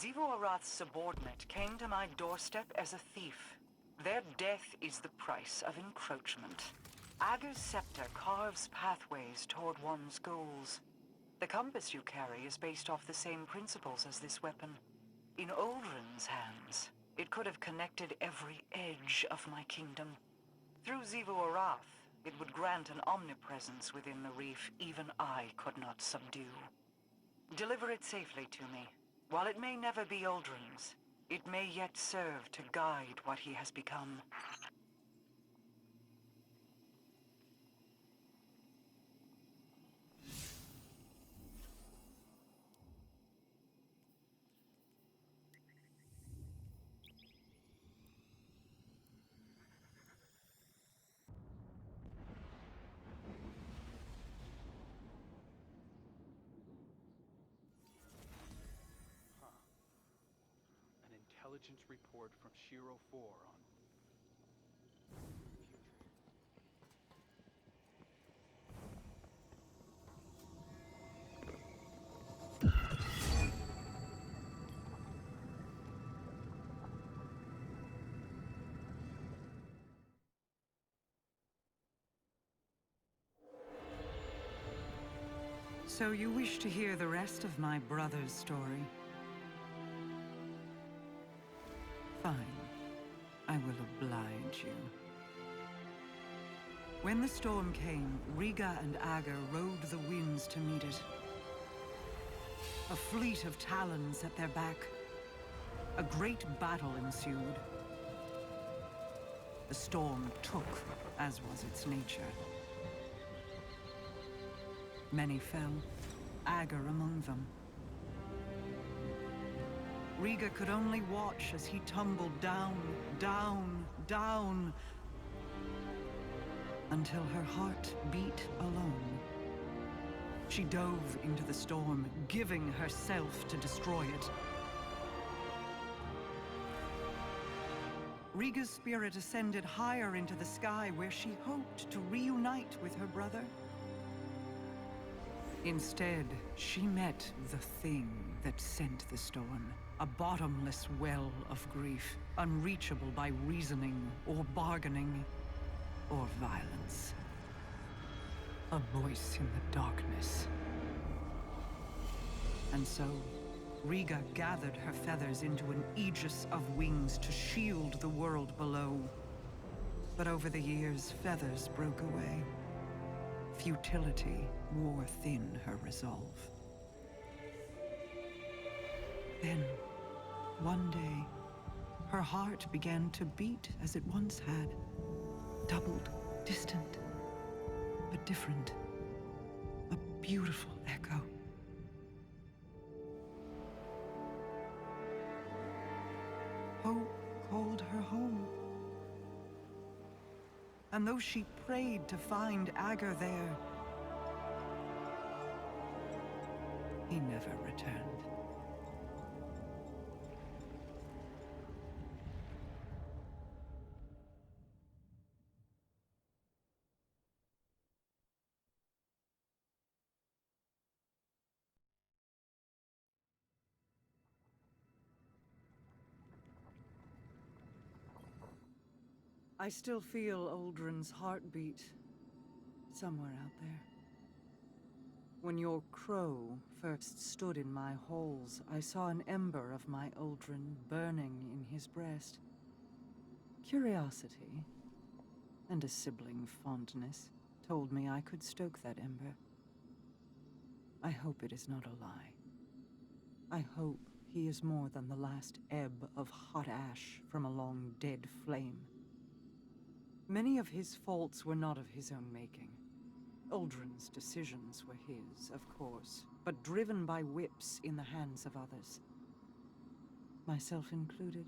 Zivo Arath's subordinate came to my doorstep as a thief. Their death is the price of encroachment. Ager's scepter carves pathways toward one's goals. The compass you carry is based off the same principles as this weapon. In Uldren's hands, it could have connected every edge of my kingdom. Through Zivo Arath, it would grant an omnipresence within the reef even I could not subdue. Deliver it safely to me. While it may never be Uldren's, it may yet serve to guide what he has become. An intelligence report from Shiro 4 on... So you wish to hear the rest of my brother's story? Fine. I will oblige you. When the storm came, Riga and Ager rode the winds to meet it. A fleet of talons at their back. A great battle ensued. The storm took, as was its nature. Many fell, Ager among them. Riga could only watch as he tumbled down, down, down, until her heart beat alone. She dove into the storm, giving herself to destroy it. Riga's spirit ascended higher into the sky, where she hoped to reunite with her brother. Instead, she met the thing that sent the storm. A bottomless well of grief, unreachable by reasoning or bargaining or violence. A voice in the darkness. And so, Riga gathered her feathers into an aegis of wings to shield the world below. But over the years, feathers broke away. Futility wore thin her resolve. Then, one day, her heart began to beat as it once had. Doubled, distant, but different. A beautiful echo. Hope called her home. And though she prayed to find Ager there, he never returned. I still feel Uldren's heartbeat somewhere out there. When your crow first stood in my halls, I saw an ember of my Uldren burning in his breast. Curiosity, and a sibling fondness, told me I could stoke that ember. I hope it is not a lie. I hope he is more than the last ebb of hot ash from a long dead flame. Many of his faults were not of his own making. Uldren's decisions were his, of course, but driven by whips in the hands of others. Myself included.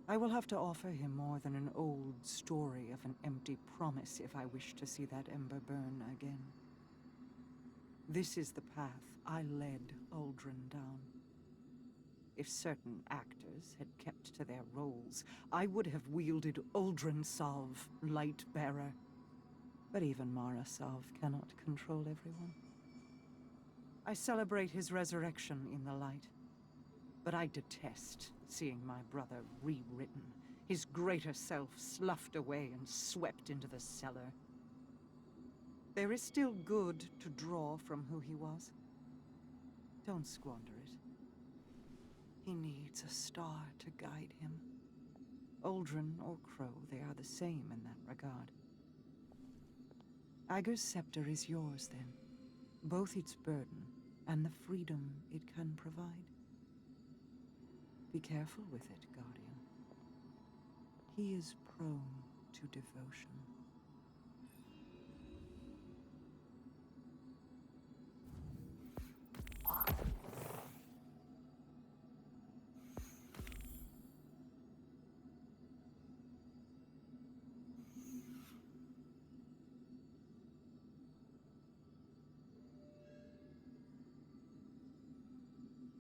I will have to offer him more than an old story of an empty promise if I wish to see that ember burn again. This is the path I led Uldren down. If certain actors had kept to their roles, I would have wielded Uldren Sov, Light-Bearer. But even Mara Sov cannot control everyone. I celebrate his resurrection in the light, But I detest seeing my brother rewritten, his greater self sloughed away and swept into the cellar. There is still good to draw from who he was. Don't squander it. He needs a star to guide him. Aldrin or Crow, they are the same in that regard. Iger's scepter is yours, then. Both its burden and the freedom it can provide. Be careful with it, Guardian. He is prone to devotion.